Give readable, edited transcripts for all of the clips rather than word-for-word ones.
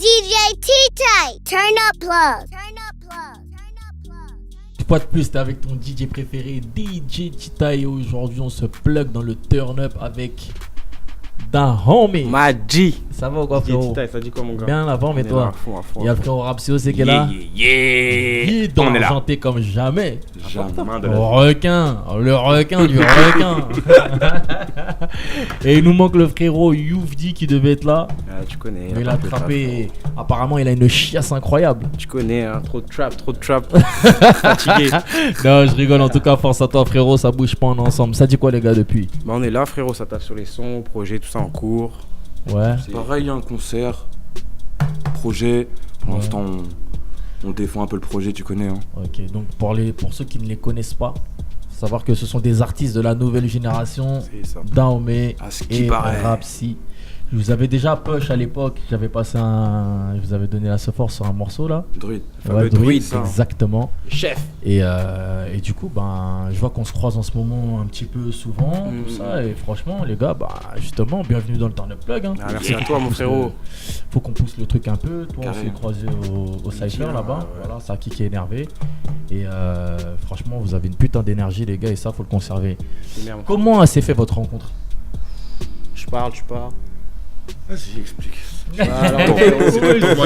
DJ T-Type. Turn up plug. Une fois de plus, t'es avec ton DJ préféré, DJ T-Type. Et aujourd'hui, on se plug dans le turn up avec Da Homie. Maji. Ça va ou quoi, frérot? DJ T-Type, ça dit quoi, mon gars? Bien avant, mais toi? Il y a le frérot Rapsio, c'est qu'elle là. Il est On est là. enchanté comme jamais. Jamais de Le la requin, le requin du requin. Et il nous manque le frérot Youfdi qui devait être là. Ah, tu connais. Mais il a attrapé. Apparemment, il a une chiasse incroyable. Tu connais, hein, trop de trap. Fatigué. Non, je rigole. En tout cas, force à toi, frérot. Ça bouge pas, on est ensemble. Ça dit quoi, les gars, depuis? Bah, on est là, frérot, ça tape sur les sons, projets, tout ça en cours. Ouais. C'est pareil, un concert, projet. Pour Ouais. l'instant, on défend un peu le projet, tu connais. Hein. Ok, donc pour ceux qui ne les connaissent pas, faut savoir que ce sont des artistes de la nouvelle génération. C'est ça. Daomé À ce qui et paraît. Rapsi. Je vous avais déjà push à l'époque. Je vous avais donné la force sur un morceau là. Druide. Ouais, Druid, Druid, ça. exactement. Chef. Et du coup, ben, je vois qu'on se croise en ce moment un petit peu souvent, tout ça. Et franchement, les gars, bah, justement, bienvenue dans le Turn Up Plug. Hein. Ah, merci à toi, mon Parce que frérot. Faut qu'on pousse le truc un peu. Toi, on Carré. s'est croisé au Cypher là-bas. ouais. Voilà, c'est qui est énervé. Et franchement, vous avez une putain d'énergie, les gars, et ça, faut le conserver. C'est merde. Comment s'est fait votre rencontre? Je parle, tu parles. Vas-y, explique. Alors, Moi,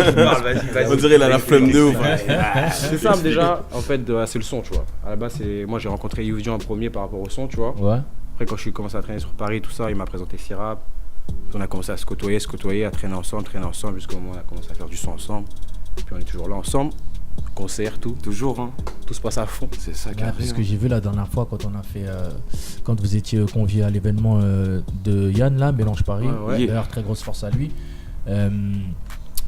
je parle, vas-y. On dirait il a la flemme de ouf. c'est simple déjà, en fait, c'est le son, tu vois. À la base, moi j'ai rencontré Youfdi en premier par rapport au son, tu vois. Ouais. Après, quand je suis commencé à traîner sur Paris, tout ça, il m'a présenté Sirap. On a commencé à se côtoyer, à traîner ensemble, jusqu'au moment où on a commencé à faire du son ensemble. Puis on est toujours là ensemble, concert, tout. Toujours, hein. Tout se passe à fond. C'est ça, Ouais, carré. parce hein. que j'ai vu la dernière fois quand on a fait quand vous étiez convié à l'événement de Yann là, Mélange Paris. Ouais. D'ailleurs, très grosse force à lui.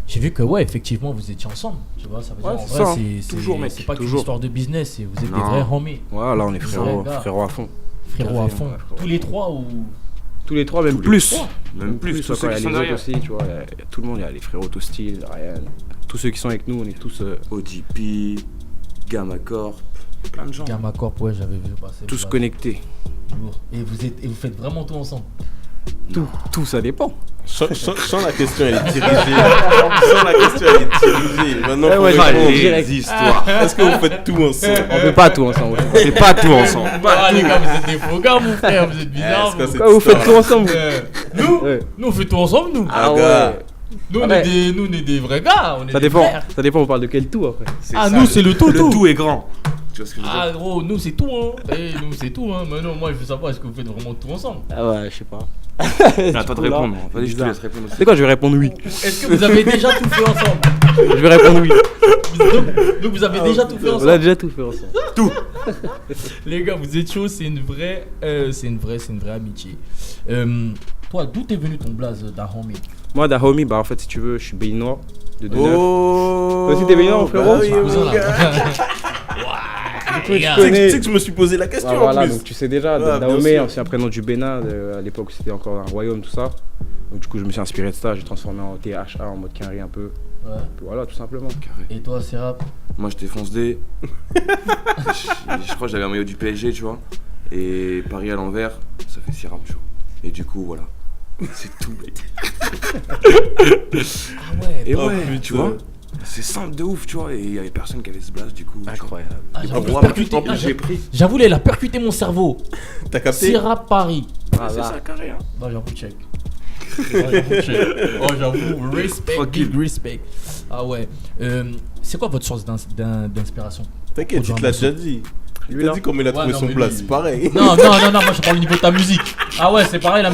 J'ai vu que ouais, effectivement, vous étiez ensemble. Tu vois, ça veut dire Ouais, en c'est vrai, ça, hein. c'est Toujours, mec, c'est pas qu'une toujours. histoire de business, vous êtes des Non. vrais homies, Voilà, on est frérot, frérot à fond. frérots à Carré, fond. ouais, frérot. Tous les trois ou Tous les trois, même Tous les plus. trois. Même plus, tous encore, ceux il y a qui sont les autres derrière. aussi, tu vois. Il y a tout le monde, il y a les frérots, tout style, Ryan. Tous ceux qui sont avec nous, on est tous. ODP, Gamma Corp, plein de gens. Gamma Corp, ouais, j'avais vu passer. Tous connectés. Lourd. Et vous faites vraiment tout ensemble. Tout, ça dépend. Sans la question, elle est dirigée. Sans la question, elle est dirigée. Maintenant, faut ouais, répondre. j'allais direct. histoires. Est-ce que vous faites tout ensemble? On fait pas tout ensemble. On fait pas tout ensemble. Ah les gars, vous êtes des faux gars, mon frère, vous êtes bizarres. Est-ce que vous. c'est- Pourquoi vous faites tout ensemble Nous, Ouais. nous on fait tout ensemble, nous. Ah gars. ouais. Nous, on Ouais. est des vrais gars. On est Ça des dépend. frères. Ça dépend, on parle de quel tout après. Ah, nous, c'est le tout. Le tout est grand. Tu vois ce que je veux dire? Ah, gros, nous, c'est tout, hein. Nous, c'est tout, hein. Mais non, moi, je veux savoir, est-ce que vous faites vraiment tout ensemble? Ah ouais, je sais pas. À toi de coup, là, répondre. c'est Vas-y, je te bizarre. laisse répondre aussi. C'est quoi, je vais répondre oui. Est-ce que vous avez déjà tout fait ensemble? Je vais répondre oui. Donc, vous avez déjà tout fait On a ensemble? déjà tout fait ensemble. Les gars, vous êtes chauds, c'est une vraie amitié. Toi, d'où t'es venu ton blaze d'Ahomey? Moi, Da Homie, bah en fait, si tu veux, je suis béninois de 2-9. Oh. Toi aussi, t'es béninois, mon frérot? Bah oui, Cousin, mon là. gars. Tu gars. Tu connais. sais que je me suis posé la question Ah, en voilà, plus. donc tu sais déjà, Ouais, bien Dahomey, sûr. ancien prénom du Bénin, à l'époque où c'était encore un royaume, tout ça. Donc du coup, je me suis inspiré de ça, j'ai transformé en THA, en mode quinri un peu. Ouais. Puis voilà, tout simplement. Carré. Et toi, Serap? Moi, j'étais fonce D. Je crois que j'avais un maillot du PSG, tu vois. Et Paris à l'envers, ça fait Sirap, tu vois. Et du coup, voilà. C'est tout bête. Ah ouais. Et Oh, ouais, putain. tu vois. C'est simple de ouf, tu vois. Et il y avait personne qui avait ce blast, du coup. tu vois. Incroyable. Ah, Et j'avoue, pour moi, percuté. en plus, j'ai pris. J'avoue, là, il a percuté mon cerveau. T'as capté? Serap Paris. C'est ça, carré. Hein. Non, j'avoue, check. Oh, j'avoue, respect, Tranquille. big respect. Ah ouais. C'est quoi votre source d'inspiration? T'inquiète, il te l'a déjà dit. Il Lui, t'a là. dit comment il a Ouais, trouvé non, son mais place, lui- c'est pareil. Non, moi je parle au niveau de ta musique. Ah ouais, c'est pareil, la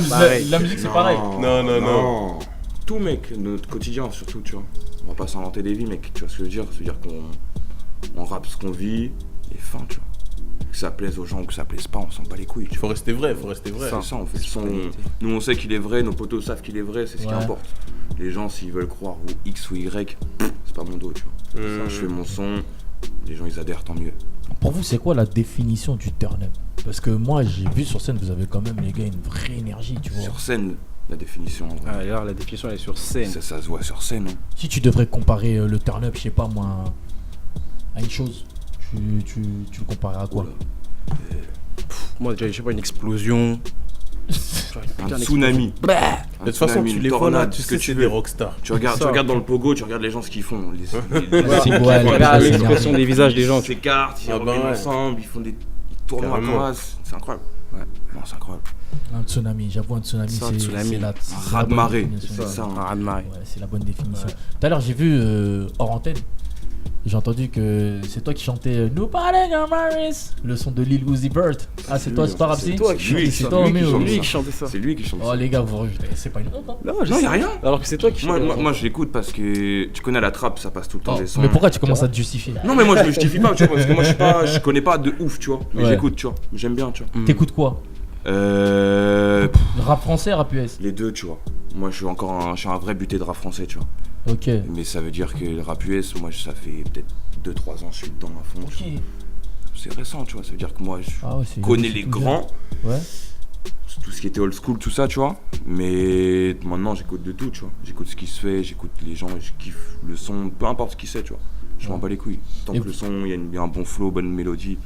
musique c'est pareil. Non. Tout, mec, notre quotidien, surtout, tu vois. On va pas s'inventer des vies, mec. Tu vois ce que je veux dire? C'est-à-dire qu'on rappe ce qu'on vit et fin, tu vois. Que ça plaise aux gens ou que ça plaise pas, on s'en bat les couilles, tu Faut vois. rester vrai, faut rester vrai. C'est ça, on fait le son. Nous, on sait qu'il est vrai, nos potos savent qu'il est vrai, c'est ce qui Ouais. importe. Les gens, s'ils veulent croire ou X ou Y, c'est pas mon dos, tu vois. Je fais mon son, les gens ils adhèrent, tant mieux. Pour vous, c'est quoi la définition du turn-up? Parce que moi, j'ai vu sur scène, vous avez quand même, les gars, une vraie énergie, tu vois. Sur scène, la définition, en vrai. Ah, alors, la définition, elle est sur scène. Ça se voit sur scène. Hein. Si tu devrais comparer le turn-up, je sais pas moi, à une chose, tu le comparais à quoi? Oula. Moi, déjà, je sais pas, une explosion. Un tsunami. De toute façon, tu les vois là, tu sais, c'est des veux. rockstars. Tu regardes dans le pogo, tu regardes les gens ce qu'ils font. Ouais, Regarde les l'expression gens. des visages des gens. Ils s'écartent, ils Ah bah reviennent ouais. ensemble, ils font des tournois à Carrément. croise. C'est incroyable. Ouais, non, c'est incroyable. Un tsunami, j'avoue, un tsunami, Ça, un c'est tsunami. c'est la Un c'est la raz de bonne marée. définition. C'est ça, Ouais, un raz de marée. c'est la bonne définition. Tout à l'heure, j'ai vu hors antenne, j'ai entendu que c'est toi qui chantais Nous parlez de Maris, le son de Lil Uzi Vert. Ah, c'est toi, c'est pas Rapsi? C'est toi qui chante. C'est toi, mais lui qui chantait ça. C'est lui qui chante Oh, ça. les gars, vous c'est pas une honte, hein? Non, y'a rien. Alors que c'est toi qui Moi, je l'écoute parce que tu connais la trappe, ça passe tout le temps Oh, des sons. mais pourquoi tu commences à te justifier? Non, mais moi je me justifie pas, tu vois, parce que moi je connais pas de ouf, tu vois. Mais Ouais. j'écoute, tu vois. J'aime bien, tu vois. T'écoutes quoi? Rap français, rap US? Les deux, tu vois. Moi je suis un vrai buté de rap français, tu vois. Ok. Mais ça veut dire que le rap US, moi ça fait peut-être 2-3 ans que je suis dedans à fond. tu Ok. vois. C'est récent, tu vois. Ça veut dire que moi je Ah ouais, c'est- connais c'est les tout grands, Ouais. tout ce qui était old school, tout ça, tu vois. Mais maintenant j'écoute de tout, tu vois. J'écoute ce qui se fait, j'écoute les gens, je kiffe le son, peu importe ce qui c'est, tu vois. Je m'en bats les couilles. Tant Et que le son, il y a un bon flow, bonne mélodie.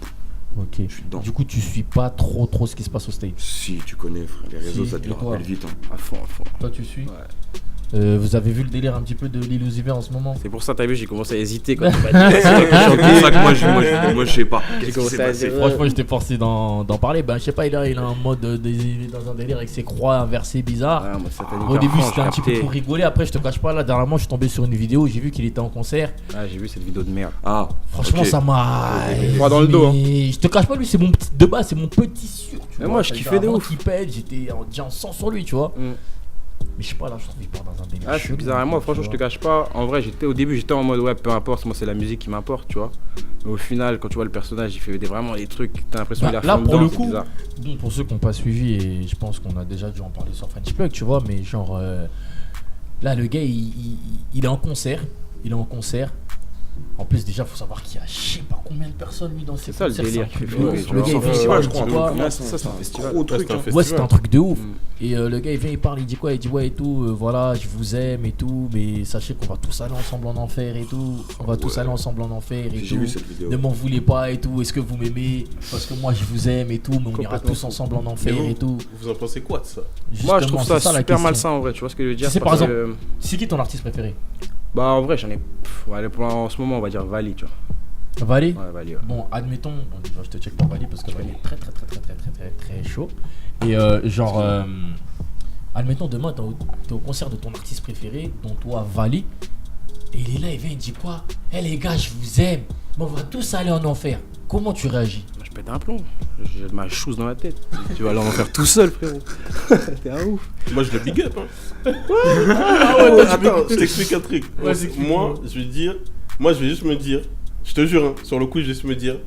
Ok. Je suis dedans. Du coup, tu suis pas trop ce qui se passe au stage. Si tu connais, frère, les réseaux, Si, ça te et le toi rappelle vite. Hein. à fond. Toi, tu suis? Ouais. Vous avez vu le délire un petit peu de Lil Uzi Vert en ce moment? C'est pour ça, t'as vu, j'ai commencé à hésiter quand tu m'as dit. C'est pour ça que moi je sais pas. Qu'est-ce qui commencé s'est à passé dire, Franchement, j'étais forcé d'en parler. Ben, je sais pas, il est en mode il est dans un délire avec ses croix inversées bizarres. Ouais, moi, satanique Au à début, fond, c'était un petit peu j'ai pour rigoler. Après, je te cache pas, là, dernièrement, je suis tombé sur une vidéo. J'ai vu qu'il était en concert. capté. Ah, j'ai vu cette vidéo de merde. Ah, Franchement, ok. ça m'a. Froid dans le dos, hein. Mais je te cache pas, lui, c'est mon petit. De base, c'est mon petit sûr. tu Mais vois. moi, je Ça, kiffais de avant ouf. qu'il pète, j'étais déjà en sang sur lui, tu vois. Mm. Mais je sais pas, là, je trouve qu'il part dans un délire. Ah, c'est chelou, bizarre. Et moi, tu franchement, je te vois. cache pas. En vrai, au début, j'étais en mode ouais, peu importe. Moi, c'est la musique qui m'importe, tu vois. Mais au final, quand tu vois le personnage, il fait vraiment des trucs. T'as l'impression qu'il a Là, fond pour dedans, le c'est coup, bizarre. bon, pour ceux qui n'ont pas suivi, et je pense qu'on a déjà dû en parler sur French Plug, tu vois, mais genre, là, le gars, il est en concert. Il est en concert. En plus, déjà, faut savoir qu'il y a je sais pas combien de personnes, lui, dans ses C'est ça, le concerts. délire un qui truc fait de flipper, ouf. tu Le vois. gars, il C'est un fait festival, quoi, je il crois, dit un quoi. truc. Ouais, ça, c'est un festival. Gros truc, c'est un hein. festival. Ouais, c'est un truc de ouf. Et le gars, il vient, il parle, il dit quoi? Il dit ouais et tout, voilà, je vous aime et tout, mais sachez qu'on va tous aller ensemble en enfer et tout. On va tous Ouais. aller ensemble en enfer et J'ai tout. vu cette vidéo. Ne m'en voulez pas et tout. Est-ce que vous m'aimez? Parce que moi, je vous aime et tout, mais on ira Complètement tous fou. ensemble en Mais enfer vous, et tout. vous en pensez quoi de ça? Moi, je Justement, trouve ça c'est la super question. malsain en vrai, tu vois ce que je veux dire. Tu sais, par parce exemple, que, C'est qui ton artiste préféré? bah, en vrai, j'en ai. Ouais, en ce moment, on va dire Vali, tu vois. Vali? Ouais, Vali, ouais. Bon, admettons, bon, déjà, je te check ton Vali parce que Vali est très chaud. Et admettons, demain, t'es au concert de ton artiste préféré, dont toi, Vali, et il est là, il vient, il dit quoi? Eh les gars, je vous aime, mais on va tous aller en enfer. Comment tu réagis? Moi, je pète un plomb. J'ai ma chose dans la tête. Tu vas aller en faire tout seul, frérot. T'es un ouf. Moi, je le big up. Hein. ouais, Attends, je t'explique un truc. Vas-y, explique-moi. Moi, je vais juste me dire, je te jure, hein, sur le coup, je vais juste me dire,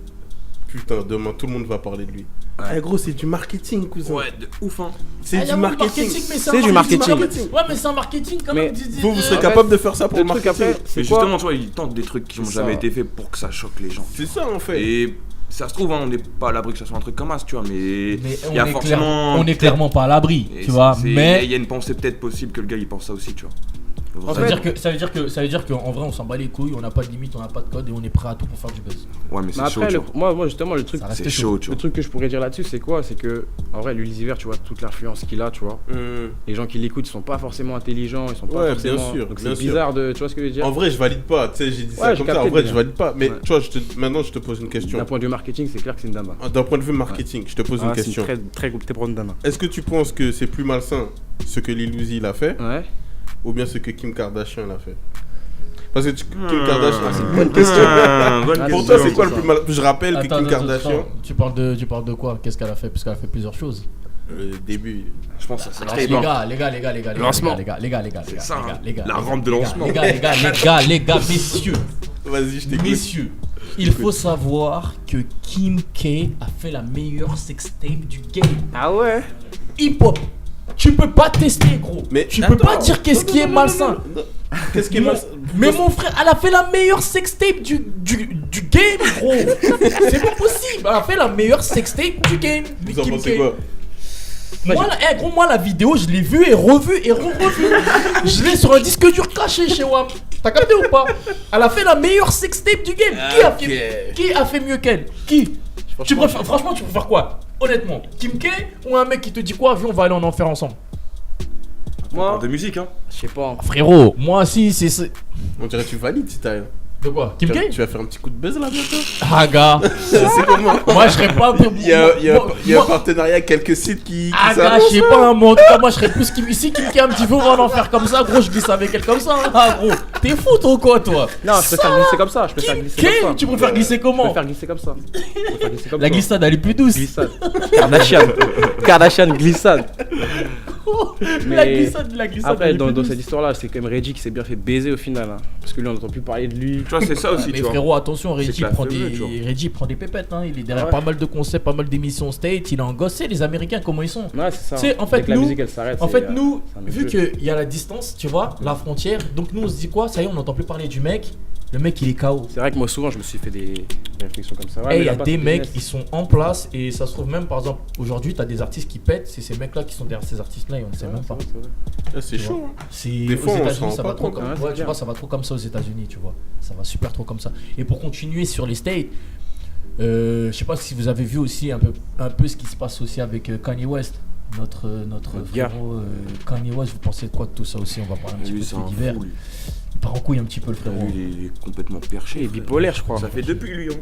putain, demain, tout le monde va parler de lui. Eh gros, c'est du marketing, cousin. Ouais, de ouf, hein. C'est du marketing. C'est du marketing. Ouais, mais c'est un marketing quand Mais même. tu dis, Vous serez En capable de faire ça pour Le le truc marketing. après, Mais c'est quoi? justement, tu vois, ils tentent des trucs qui n'ont C'est jamais ça. été faits pour que ça choque les gens. C'est ça, en fait. Et ça se trouve, hein, on n'est pas à l'abri que ça soit un truc comme ça, tu vois, mais Mais il y a forcément. on est clairement pas à l'abri, Et tu vois. il Mais y a une pensée peut-être possible que le gars il pense ça aussi, tu vois. En ça veut fait- dire qu'en vrai, on s'en bat les couilles, on n'a pas de limite, on n'a pas de code et on est prêt à tout pour faire du buzz. Ouais, mais Mais c'est chaud, après, tu vois. moi, justement, le truc. Ça reste C'est chaud, tu Le vois. truc que je pourrais dire là-dessus, c'est quoi? C'est que, en vrai, l'Ulysse, tu vois, toute l'influence qu'il a, tu vois. Les gens qui l'écoutent, ils sont pas forcément intelligents, ils sont pas Ouais, forcément. bien sûr, Donc bien c'est sûr. bizarre de. Tu vois ce que je veux dire? En vrai, je valide pas. Tu sais, j'ai dit ça Ouais, j'ai comme ça. En capté vrai, le je délire. valide pas. Mais Ouais. tu vois, maintenant, je te pose une question. D'un point de vue marketing, c'est clair que c'est une dame. D'un point de vue marketing, je te pose une Ah, c'est question. très, très, très bonne dame. Est-ce que tu penses que c'est plus malsain ce que Lil Uzi l'a fait Ouais. ou bien ce que Kim Kardashian l'a fait? Parce que Kim Kardashian, c'est une bonne Bonne question. question. Pour toi, c'est quoi le plus mal? Je rappelle que Attends, Kim attends, Kardashian, attends. Tu parles de quoi? Qu'est-ce qu'elle a fait? Parce qu'elle a fait plusieurs choses. le début. Je pense que ça Alors, serait les gars, Lancement. les gars, C'est ça, hein. les gars, La les rampe de gars, lancement. les gars, messieurs, Vas-y, je t'écoute. messieurs, il faut savoir que Kim K a fait la meilleure sextape du game. Ah ouais? Hip-hop. Tu peux pas tester, gros. Mais tu peux pas dire qu'est-ce qui est malsain. Qu'est-ce qui est malsain? Mais mon frère, elle a fait la meilleure sextape du game, gros. C'est pas possible. Elle a fait la meilleure sextape du game. Vous en Kim pensez K. quoi? Moi, la vidéo, je l'ai vue et revue et re-revue. Je l'ai sur un disque dur caché chez WAM. T'as capté ou pas? Elle a fait la meilleure sextape du game. Qui a fait mieux qu'elle? Qui? Tu préfères, franchement, tu préfères quoi? honnêtement, Kim K ou un mec qui te dit quoi, viens on va aller en enfer ensemble. On Moi, parle de musique, hein. je sais pas. Frérot, moi si c'est... On dirait que tu valides si t'as rien. De quoi? Kim K? Tu vas faire un petit coup de buzz là bientôt. Ah gars, C'est comment? moi je serais pas... Il y a un partenariat avec quelques sites qui Ah gars, je sais pas, hein, moi en tout cas moi je serais plus Kim... Si Kim K un petit peu va en enfer comme ça, gros je glisse avec elle comme ça. Ah gros, t'es fou toi quoi toi? Non, je préfère glisser comme ça. Je préfère Kim glisser K, comme ça. tu préfères glisser Je comment? préfère glisser comme ça. Je préfère glisser comme La ça. glissade elle est plus douce. Glissade. Kardashian glissade. La Mais glissade elle après, est plus dans douce. cette histoire-là, c'est quand même Reggie qui s'est bien fait baiser au final. Hein. Parce que lui, on n'entend plus parler de lui. Tu vois, c'est ça aussi, Mais tu vois. frérot, attention, C'est Reggie que la prend, feu, tu vois. Reggie prend des pépettes, hein. Il est derrière Ouais. pas mal de concepts, pas mal d'émissions state, il est engossé, les Américains, comment ils sont. Ouais, c'est ça. Tu sais, en fait, Dès que la nous- musique elle s'arrête. En c'est, fait, nous, c'est un autre vu jeu. qu'il y a la distance, tu vois, la frontière, donc nous on se dit quoi? Ça y est, on n'entend plus parler du mec, le mec il est KO. C'est vrai que moi, souvent, je me suis fait des réflexions comme ça. Ouais, Et mais il y a là-bas, des c'est mecs, business. ils sont en place, et ça se trouve même, par exemple, aujourd'hui, t'as des artistes qui pètent, c'est ces mecs-là qui sont derrière ces artistes-là, et on ne sait Ouais, même c'est pas. vrai, c'est vrai. Ah, c'est Tu vois. chaud. Hein. C'est Des aux fois, on s'en États-Unis, rend ça pas va trop compte, comme hein, ouais, c'est tu clair. vois, ça va trop comme ça aux États-Unis, tu vois. Ça va super trop comme ça. Et pour continuer sur les States, je sais pas si vous avez vu aussi un peu ce qui se passe aussi avec Kanye West, notre gars. frérot Kanye West. Vous pensez de quoi de tout ça aussi? On va parler un petit peu Lui, de c'est fait un divers. fou, lui. Il part en couille un petit peu le frérot. Lui, il est complètement perché. Il est frère. bipolaire, je crois. Ça fait depuis lui, hein.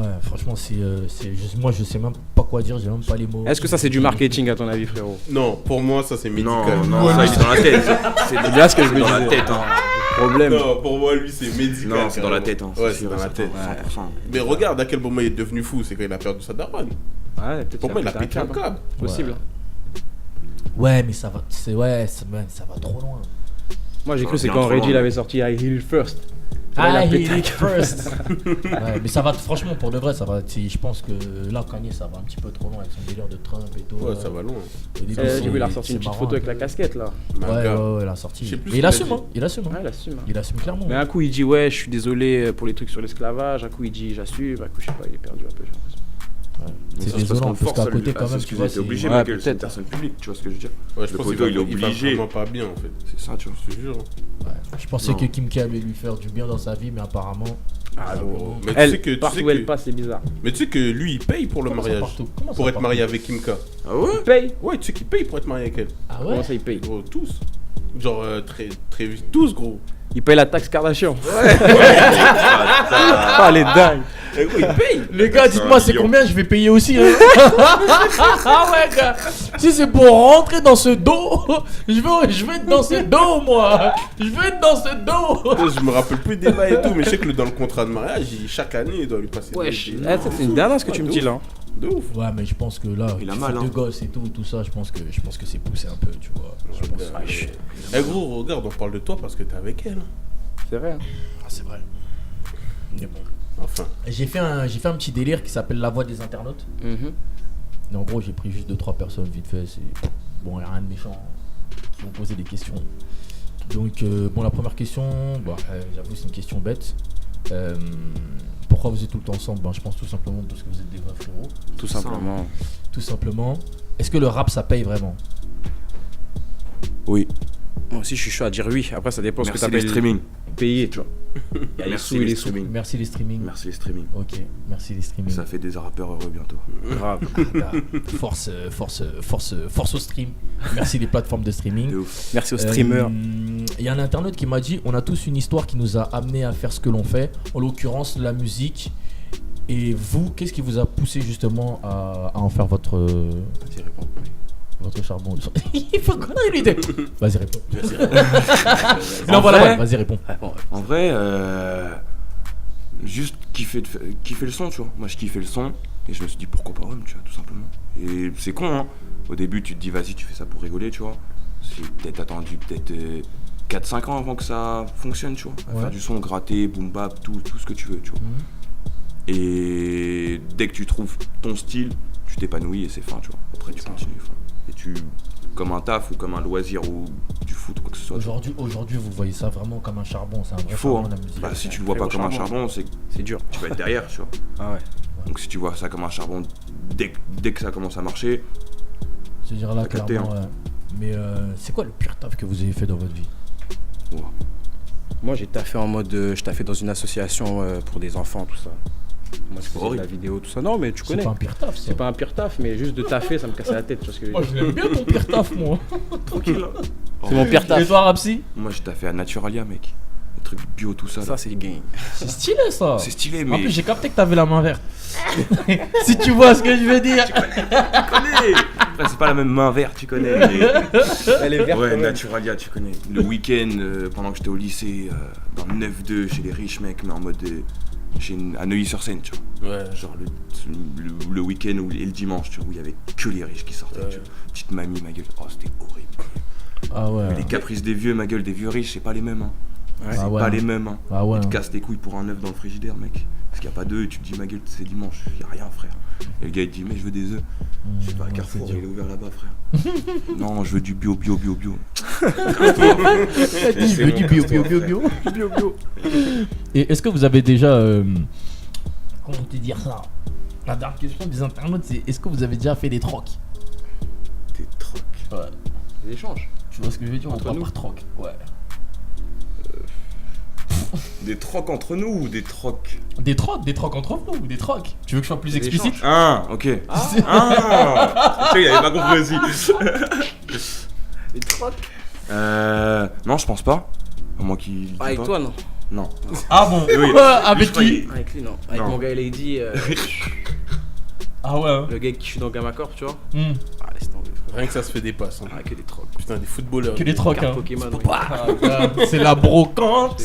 Ouais, franchement, moi je sais même pas quoi dire, j'ai même pas les mots. Est-ce que ça, c'est du marketing à ton avis, frérot? Non, pour moi, ça c'est Non, médical. non, ça, il est dans la tête. C'est bien ce que je me dans la disais. tête, hein. Problème. Non, pour moi, lui, c'est médical. Non, c'est dans la carrément. tête, hein. Ouais, sûr c'est dans et la certain, tête. 100%. Mais regarde à quel moment il est devenu fou, c'est quand il a perdu sa daronne. Ouais, peut-être Pour moi, il a pété un câble. câble. Possible. Ouais, mais ça va, ça va trop loin. Moi, j'ai Ça cru c'est vient quand trop Reggie loin. l'avait sorti I Hit It First. Là, il a Ah, pété hit un it first. Ouais, mais ça va, franchement, pour de vrai, ça va. Je pense que là, Kanye, ça va un petit peu trop loin avec son délire de Trump et tout. Ouais, ça va loin. Au début, J'ai vu, il a c'est ressorti une petite marrant photo un avec la peu. casquette là. Ma Ouais, gars. ouais, il a sorti. Je sais plus Mais ce il qu'il a assume, dit. hein. Il assume, hein. Ouais, il assume. Il assume clairement. Mais un coup, il dit ouais, je suis désolé pour les trucs sur l'esclavage. Un coup, il dit j'assume. Un coup, je sais pas, il est perdu un peu, j'ai l'impression. C'est Ça, parce qu'on désolant, le parce force à qu'à lui. côté, Bah, quand c'est même, ce tu qu'ils vois, étaient obligés, Ouais, Michael, c'est une peut-être. personne publique, tu vois ce que je veux dire. Ouais, je Le pense poteau, il est va obligé. vraiment pas bien en fait. C'est ça, tu vois. Je te jure. je pensais Non. que Kim K allait lui faire du bien dans sa vie, mais apparemment. Ah gros. Mais tu Elle, sais que- tu partout sais où elle que- passe, c'est bizarre. Mais tu sais que lui, il paye pour le Comment ça mariage. partout Comment ça Pour être partout marié avec Kim K. Ah ouais? Il paye. Ouais, tu sais qu'il paye pour être marié avec elle. Ah ouais Comment ça, il paye? Gros, tous. Genre, très vite. Tous, gros. Il paye la taxe Kardashian. Ah, les dingues. Eh, gros, il paye. Les gars, dites-moi, c'est lion. combien je vais payer aussi hein. Ah ouais, gars. Si c'est pour rentrer dans ce dos, je vais être dans ce dos, moi. Je vais être dans ce dos. Je me rappelle plus des bails et tout, mais je sais que dans le contrat de mariage, chaque année, il doit lui passer. Wesh. des- Eh, ça, c'est une dernière ce que tu me dis là. De ouf. Ouais, mais je pense que là, Il a tu mal, fais hein. deux gosses et tout ça, je pense que c'est poussé un peu, tu vois. Je pense. Eh gros, regarde, on parle de toi parce que t'es avec elle. C'est vrai. Hein. Ah, c'est vrai. Mais bon. Enfin. J'ai fait un petit délire qui s'appelle La Voix des internautes. Mhm. Et en gros, j'ai pris juste 2-3 personnes vite fait. Bon, il n'y a rien de méchant qui vont poser des questions. Donc, bon, la première question, j'avoue, c'est une question bête. Pourquoi vous êtes tout le temps ensemble? Je pense tout simplement parce que vous êtes des vrais frérots. Tout simplement. Tout simplement. Est-ce que le rap, ça paye vraiment? Oui. Moi aussi, je suis chaud à dire oui. Après, ça dépend ce que Merci les t'appelles streaming. payer, tu vois. Il y a les Merci sous et les les sous. streaming. Merci les streamings. Merci les streaming. Ok, merci les streamings. Ça fait des rappeurs heureux bientôt. Grave. Ah, force au stream. Merci les plateformes de streaming. De ouf. Merci aux streamers. Il y a un internaute qui m'a dit on a tous une histoire qui nous a amené à faire ce que l'on fait, en l'occurrence la musique. Et vous, qu'est-ce qui vous a poussé justement à en faire votre Vas-y, réponds. charbon? Il faut qu'on aille lui dire. Vas-y, réponds. En Non, voilà, vrai- ouais, vas-y, réponds. En vrai, juste kiffer le son, tu vois. Moi, je kiffais le son et je me suis dit pourquoi pas Rome, tu vois, tout simplement. Et c'est con, hein. Au début, tu te dis vas-y, tu fais ça pour rigoler, tu vois. J'ai peut-être attendu 4-5 ans avant que ça fonctionne, tu vois. À Ouais. faire du son, gratter, boom bap, tout ce que tu veux, tu vois. Mhm. Et dès que tu trouves ton style, tu t'épanouis et c'est fin, tu vois. Après, tu continues. Fin. Et tu, comme un taf ou comme un loisir ou du foot ou quoi que ce soit. tu vois. Aujourd'hui, vous voyez ça vraiment comme un charbon. C'est un vrai Il faut, charbon, hein. la musique. Bah, si tu le vois Très pas beau comme un charbon. charbon, c'est que C'est dur. tu vas être derrière, tu vois. Ah ouais. Donc si tu vois ça comme un charbon, dès que ça commence à marcher, C'est-à-dire là, T'as capté, clairement. Ouais. Mais c'est quoi le pire taf que vous avez fait dans votre vie? ouah, Moi, j'ai taffé en mode. Je taffais dans une association pour des enfants, tout ça. Moi, je faisais de horrible. la vidéo, tout ça. Non, mais tu C'est connais. pas un pire taf, ça. C'est pas un pire taf, mais juste de taffer, ça me cassait la tête. Tu vois ce que je veux Moi, dire. je l'aime bien ton pire taf, moi. Tranquille. Hein. C'est mon pire Et taf. toi, Rapsi? Moi, je taffé à Naturalia, mec. Les trucs bio, tout ça. là. Ça, c'est gain. C'est stylé, ça. C'est stylé, En mais. plus, j'ai capté que t'avais la main verte. Si tu vois ce que je veux dire. Tu connais. Après, c'est pas la même main verte, tu connais. mais- Elle est verte. Ouais, quand même. Naturalia, tu connais. Le week-end, pendant que j'étais au lycée, dans le 9-2, chez les riches mecs, mais en mode. À Neuilly-sur-Seine, tu vois. Ouais. Genre le week-end et le dimanche, tu vois, où il y avait que les riches qui sortaient, tu vois. Petite mamie, ma gueule. Oh, c'était horrible. Ah ouais. Mais les caprices des vieux, ma gueule, des vieux riches, c'est pas les mêmes, hein. Ouais. C'est Ah ouais. pas les mêmes, hein. Ah ouais. Ils te cassent les couilles pour un œuf dans le frigidaire, mec. Parce qu'il n'y a pas d'œufs et tu te dis, ma gueule, c'est dimanche, y a rien, frère. Et le gars, il te dit, mais je veux des œufs. Je sais pas, Ouais, Carrefour, c'est dur. il est ouvert là-bas, frère. Non, je veux du bio. Je veux bon, du bio, bio, bio. Et est-ce que vous avez déjà. Comment te dire ça? La dernière question des internautes, c'est est-ce que vous avez déjà fait des trocs? Des trocs. Ouais. Des échanges. Tu vois ce que je veux dire? On Entre parle nous par troc. Ouais. Des trocs entre nous ou des trocs? Des trocs entre vous, des trocs. Tu veux que je sois plus Des explicite? échanges. Ah, ok. Ah, tu sais, il avait pas compris aussi. Des trocs. Non, je pense pas. À moi qui. Ah, avec toi, non. Non. Ah bon? Oui. Avec qui? Avec lui, non. Avec Non. mon gars Lady, Ah ouais. Hein. le gars qui je suis dans Gamma Corp, tu vois. Hmm. Ah, laisse tomber, frère. Rien que ça se fait des passes. Hein. Ah, que des trocs. Putain, des footballeurs. Que des trocs, Carte hein. Pokémon. oui. Ah, gars, c'est la brocante.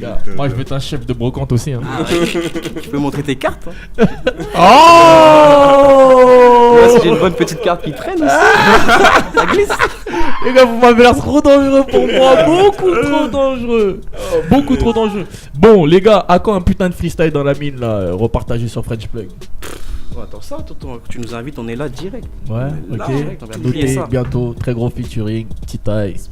Gars, moi je vais être un chef de brocante aussi. Hein. Ah, tu peux montrer tes cartes. Hein. Oh! Moi, si j'ai une bonne petite carte qui traîne aussi. Ça glisse. Les gars, vous m'avez l'air trop dangereux pour moi. Beaucoup trop dangereux. Beaucoup trop dangereux. Bon, les gars, à quand un putain de freestyle dans la mine là, repartagé sur French Plug? Oh, attends ça, tonton. Tu nous invites, on est là direct. Ouais, Là, ok. direct, on vient de plier Notez ça. bientôt, très gros featuring, petit ice.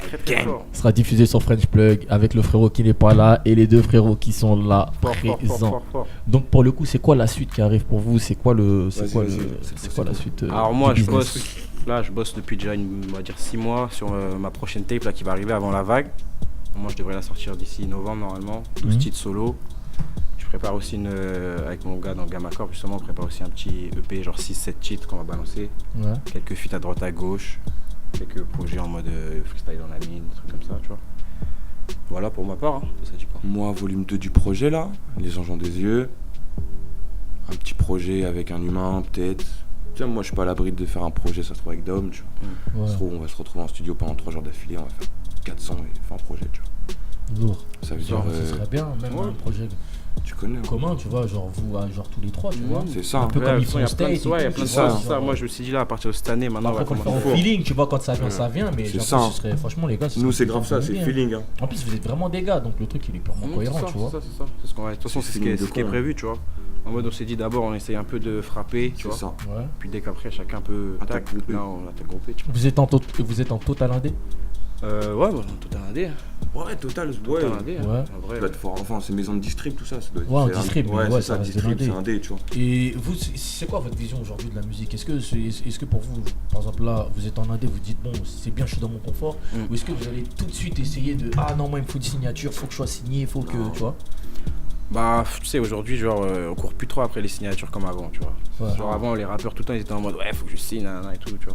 Très très fort. Sera diffusé sur French Plug avec le frérot qui n'est pas là et les deux frérots qui sont là Fort, fort, présents. fort, fort, fort. Donc pour le coup, c'est quoi la suite qui arrive pour vous? C'est quoi le, c'est Vas-y, quoi vas-y. le, c'est quoi la suite? Alors moi du je business? bosse, là je bosse depuis déjà on va dire 6 mois sur ma prochaine tape là qui va arriver avant la vague. Moi je devrais la sortir d'ici novembre normalement, 12 Mhm. titres solo. Je prépare aussi avec mon gars dans Gamma Corp justement, on prépare aussi un petit EP genre 6-7 titres qu'on va balancer. Ouais. Quelques feats à droite à gauche, quelques projets en mode freestyle dans la mine, des trucs comme ça tu vois. Voilà pour ma part, hein. Ça dit quoi? Moi, volume 2 du projet là, Les Enjeux des Yeux. Un petit projet avec un humain, peut-être. Tiens, moi, je suis pas à l'abri de faire un projet, ça se trouve avec Dom, tu vois. Ouais. On va se retrouver en studio pendant 3 jours d'affilée, on va faire 400 et faire un projet, tu vois. Lourd. Ça veut dire. Genre, ce serait bien, même ouais. un projet Tu connais. hein. commun, tu vois, genre vous, genre tous les trois, tu vois. C'est ça. Un peu Ouais, comme de ils toute font façon, il y a plein de State. ouais, il y a et plein tout, de tu vois, ça, c'est ça. genre, Moi je me suis dit là à partir de cette année maintenant on après, va faut le faire commencer. au feeling, tu vois, quand ça vient, ça vient, mais C'est genre, ça, hein. ce serait, franchement, les gars, ce Nous, serait c'est grave ça, c'est bien. feeling. Hein. En plus, vous êtes vraiment des gars, donc le truc il est purement cohérent, tu vois. C'est ça. C'est ce qu'on va. De toute façon, C'est c'est ce qui est, feeling de ce qui est con, prévu, tu vois. En mode, on s'est dit d'abord, on essaye un peu de frapper, tu C'est vois. ça. Ouais. Puis dès qu'après, chacun peut. Attaque tac, groupée. là, on attaque groupé, tu Vous êtes en total indé? vois. Ouais, bah, total indé. Ouais, total, ouais. Total indé. Ouais. En vrai. Ça doit être fort. Enfin, c'est maison de distrib, tout ça. Ça doit être. Ouais, en c'est un- distrib, mais Ouais, ouais, c'est ça ça, reste de distrib, l'indé. c'est un dé, tu vois. Et vous, c'est quoi votre vision aujourd'hui de la musique? Est-ce que pour vous, par exemple là, vous êtes en indé, vous dites bon, c'est bien, je suis dans mon confort, ou est-ce que vous allez tout de suite essayer de ah non, moi il me faut une signature, faut que je sois signé, faut que Non. tu vois? Bah, tu sais, aujourd'hui, genre, on court plus trop après les signatures comme avant, tu vois. Ouais. Genre, avant, les rappeurs tout le temps, ils étaient en mode ouais, faut que je signe, nanana et tout, tu vois.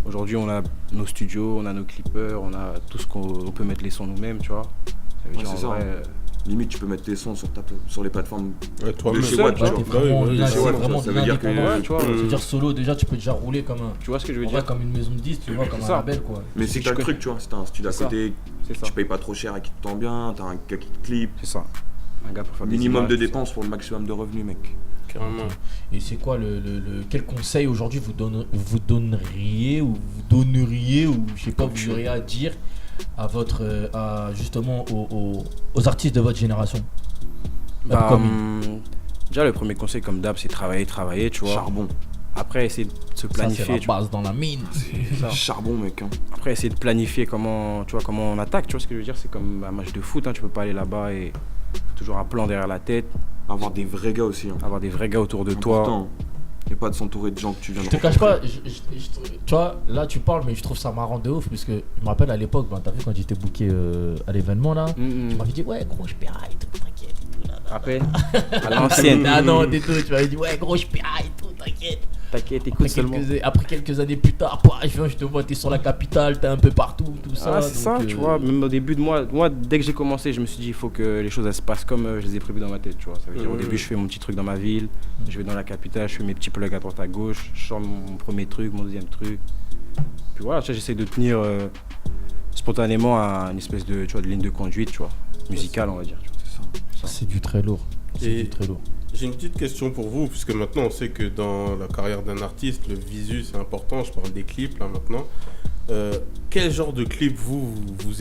Aujourd'hui, on a nos studios, on a nos clippers, on a tout ce qu'on peut mettre les sons nous-mêmes, tu vois. Ça veut Ouais, dire en c'est ça. vrai. Limite, tu peux mettre tes sons sur les plateformes. Ouais, toi-même. De chez Ouais, Watt, t'es tu vois. vraiment, Bah oui, là, chez c'est Watt, vraiment ça de veut dire que- l'indépendant, Ouais, tu vois. Ça veut dire solo, déjà tu peux déjà rouler comme un. Tu vois ce que je veux En dire? vrai, comme une maison de 10, tu vois, comme C'est un ça. label quoi. Mais c'est que Je t'as le connais. truc, tu vois. Si t'as un studio à C'est ça. côté, C'est ça. tu payes pas trop cher et qui te tend bien, t'as un gars qui te clip. C'est ça. Un gars pour faire des Minimum images, de tout ça. dépenses pour le maximum de revenus, mec. Carrément. Et c'est quoi quel conseil aujourd'hui vous donneriez ou je sais pas, Comme vous tu auriez à dire à justement aux artistes de votre génération? Bah, Comme- déjà, le premier conseil, comme d'hab, c'est travailler, tu vois. Charbon. Après, essayer de se Ça, c'est planifier. la tu vois. base dans la mine. ça. Charbon, mec. Hein. Après, essayer de planifier comment on attaque, tu vois ce que je veux dire. C'est comme un match de foot, hein, tu peux pas aller là-bas et toujours un plan derrière la tête, Avoir des vrais gars aussi. Hein. avoir des vrais gars autour de toi. Important. Et pas de s'entourer de gens que tu viens de Je te cache pas, rencontrer. tu vois, là tu parles, mais je trouve ça marrant de ouf, parce que je me rappelle à l'époque, t'as vu quand j'étais booké à l'événement là, tu m'avais dit ouais gros je paierai et tout, t'inquiète et tout là. Après, à l'ancienne. Ah non, t'es tout, tu m'avais dit ouais gros je paie et tout, t'inquiète. T'inquiète, écoute seulement. Après quelques années plus tard, je te vois, t'es sur la capitale, t'es un peu partout, tout ça. Ah, c'est ça, tu vois, même au début de moi, dès que j'ai commencé, je me suis dit, il faut que les choses elles se passent comme je les ai prévues dans ma tête, tu vois. Ça veut dire, au début, je fais mon petit truc dans ma ville, je vais dans la capitale, je fais mes petits plugs à droite à gauche, je sors mon premier truc, mon deuxième truc. Puis voilà, tu vois, j'essaie de tenir spontanément à une espèce de, tu vois, de ligne de conduite, tu vois, musicale, on va dire. Tu vois. Ça, c'est du très lourd. C'est du très lourd. J'ai une petite question pour vous, puisque maintenant on sait que dans la carrière d'un artiste, le visu c'est important. Je parle des clips là maintenant. Quel genre de clip vous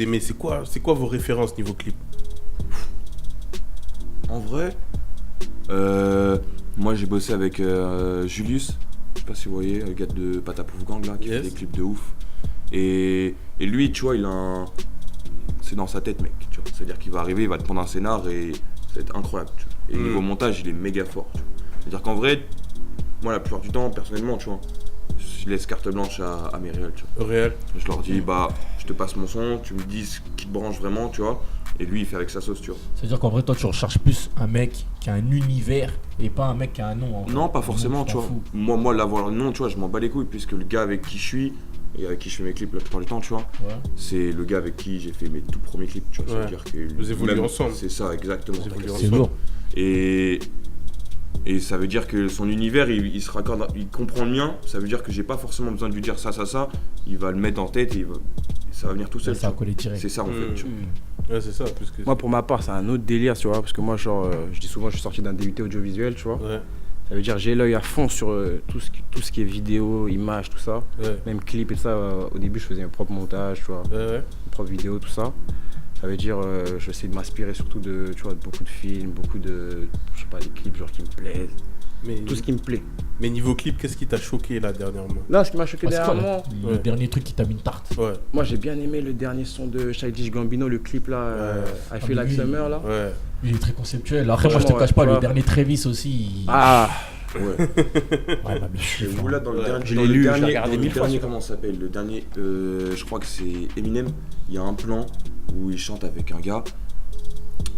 aimez? C'est quoi vos références niveau clip? En vrai, moi j'ai bossé avec Julius, je sais pas si vous voyez, le gars de Patapouf Gang là, qui fait des clips de ouf. Et lui, tu vois, c'est dans sa tête, mec. Tu vois. C'est-à-dire qu'il va arriver, il va te prendre un scénar et ça va être incroyable. Tu vois. Et niveau montage, il est méga fort. Tu vois. C'est-à-dire qu'en vrai, moi la plupart du temps, personnellement, tu vois, je laisse carte blanche à mes réels. Tu vois. Réel. Je leur dis, je te passe mon son, tu me dis ce qui te branche vraiment, tu vois. Et lui, il fait avec sa sauce, tu vois. C'est-à-dire qu'en vrai, toi, tu recherches plus un mec qui a un univers et pas un mec qui a un nom. Non, pas forcément, tu vois. Moi, l'avoir le nom, tu vois, je m'en bats les couilles, puisque le gars avec qui je suis, et avec qui je fais mes clips la plupart du temps, tu vois, c'est le gars avec qui j'ai fait mes tout premiers clips, tu vois. Ça veut dire que vous évoluez ensemble. C'est ça, exactement. C'est lourd. Et ça veut dire que son univers, il se raccorde, il comprend le mien. Ça veut dire que j'ai pas forcément besoin de lui dire ça. Il va le mettre en tête et ça va venir tout seul. Ça va coller direct. C'est ça en fait. Tu vois. Ouais, c'est ça. Parce que Moi, pour ma part, c'est un autre délire, tu vois, parce que moi, genre, je dis souvent, je suis sorti d'un DUT audiovisuel, tu vois. Ouais. Ça veut dire j'ai l'œil à fond sur tout ce qui est vidéo, image, tout ça. Ouais. Même clip et ça. Au début, je faisais mes propres montages, tu vois, Ouais. mes propres vidéos, tout ça. Ça veut dire j'essaie de m'inspirer surtout de beaucoup de films, beaucoup de, je sais pas, des clips genre qui me plaisent. Mais, Tout ce qui me plaît. mais niveau clip, qu'est-ce qui t'a choqué là dernièrement? Là, ce qui m'a choqué C'est quoi, dernièrement, le dernier truc qui t'a mis une tarte? Ouais. moi j'ai bien aimé le dernier son de Childish Gambino, le clip là, I Feel Like oui. Summer là. Ouais. Il est très conceptuel. Après, moi, je te Franchement, cache pas, tu le vois. dernier Travis aussi. Ah, Ouais. Ouais, bah, mais je suis Et vous là dans le Ouais. dernier, Je dans l'ai le lu, je l'ai dernier, regardé dans le 1000 fois, dernier, celui-là. comment ça s'appelle? Le dernier, je crois que c'est Eminem. Il y a un plan où il chante avec un gars.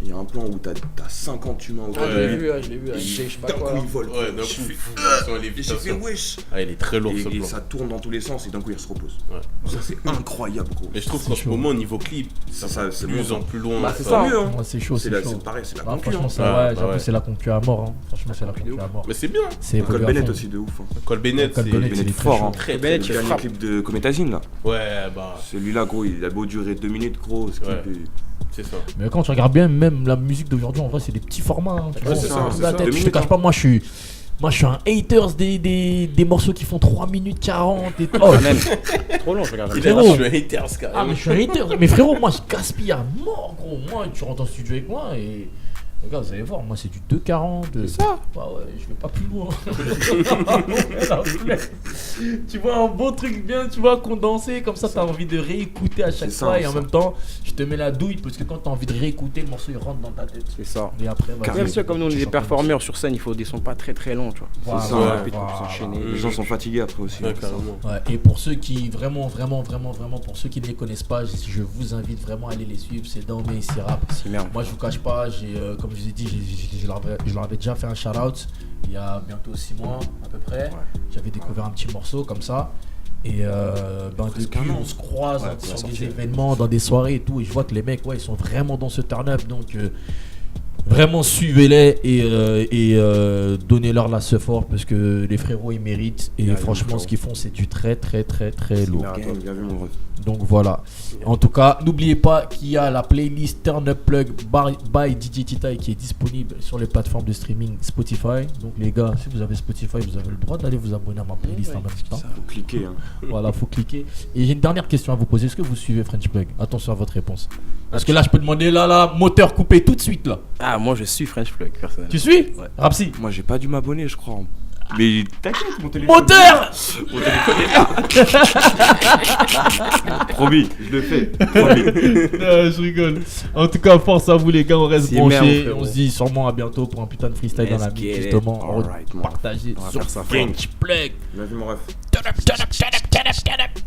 Il y a un plan où t'as 50 humains autour Ouais. de lui. je l'ai vu, Et je sais pas d'un quoi. coup il vole. Ouais, d'un coup, J'ai fait, son et j'ai fait lévitation. wesh. Ah, il est très lourd ce Et plan. ça tourne dans tous les sens et d'un coup il se repose. Ouais. Ça c'est incroyable gros. Mais je trouve C'est qu'en ce chaud. moment, niveau clip, ça Ça, va c'est plus bon, en plus loin. Bah, c'est ça. ça. mieux hein. Moi, c'est chaud, C'est c'est chaud. pareil, c'est la Ah, concu, franchement, hein. ça, Ah, ouais, bah j'avoue, ouais. c'est la concu à mort. Hein. Franchement, c'est la concu à mort. Mais c'est bien. C'est Cole évolué à Bennett fond. aussi de ouf. Hein. Cole Bennett, Cole c'est Bennett, il est Bennett très fort chaud. hein. très, Bennett, très il Le est chaud. dernier frappe. clip de Cométazine là. Ouais, bah, Celui-là gros, il a beau durer 2 minutes gros. Ce clip Ouais. est- c'est ça. Mais quand tu regardes bien, même la musique d'aujourd'hui, en vrai, c'est des petits formats. Hein, tu Ouais, vois, c'est ça, on c'est la ça. tête. 2 Je te minutes, cache hein. pas, moi, je suis un haters des morceaux qui font 3 minutes 40 et tout. Oh, Même. Trop long, je regarde. Il Frérot. a je suis un hater, ce ah, carrément. mais je suis un hater. Mais frérot, moi, je gaspille à mort, gros. Moi, tu rentres en studio avec moi et. Les gars, vous allez voir, moi c'est du 2,40. C'est ça? Bah ouais, je vais pas plus loin. Tu vois, un bon truc bien, tu vois, condensé, comme ça t'as envie de réécouter à chaque C'est ça, fois et en ça. même temps, je te mets la douille parce que quand t'as envie de réécouter, le morceau il rentre dans ta tête. C'est ça. Et après, vas-y, Même si comme nous on est tu des chantes performeurs sur scène, il faut des sons pas très très longs, tu vois. Voilà, C'est ça, voilà, Rapide pour voilà. s'enchaîner. Les gens sont fatigués après aussi. Ouais, carrément. Ouais, et pour ceux qui vraiment, pour ceux qui ne les connaissent pas, je vous invite vraiment à aller les suivre. C'est Daomé et Sirap. Si merde. Moi, je vous cache pas, comme je vous ai dit, je leur avais déjà fait un shout-out il y a bientôt 6 mois à peu près. J'avais découvert un petit morceau comme ça. Et Presque depuis, un an. on se croise Ouais, sur pour des sortir. événements, dans des soirées et tout. Et je vois que les mecs, ouais, ils sont vraiment dans ce turn-up. Donc, vraiment, suivez-les et donnez-leur la support parce que les frérots, ils méritent. Et Bien vu, franchement, frérot. ce qu'ils font, c'est du très, très, très, très lourd. Merci. Bien vu mon ref. Donc voilà. En tout cas, n'oubliez pas qu'il y a la playlist Turn Up Plug by DJ Titaï qui est disponible sur les plateformes de streaming Spotify. Donc les gars, si vous avez Spotify, vous avez le droit d'aller vous abonner à ma playlist en même temps. Faut cliquer hein. Voilà, faut cliquer. Et j'ai une dernière question à vous poser. Est-ce que vous suivez French Plug? Attention à votre réponse. Parce que là, je peux demander là, moteur coupé tout de suite là. Ah, moi je suis French Plug personnellement. Tu suis? Ouais. Rapsi. Moi j'ai pas dû m'abonner je crois. Mais t'inquiète mon téléphone. Moteur. Mon téléphone est là. Promis, je le fais. Promis. Non, je rigole. En tout cas, force à vous les gars, on reste C'est merde, branchés. frérot. On se dit sûrement à bientôt pour un putain de freestyle dans la Let's vie get it. justement. Alright, mon Partager On va sur faire ça fort. French Plug. Bien vu mon ref. Turn up, turn up, turn up, turn up, turn up.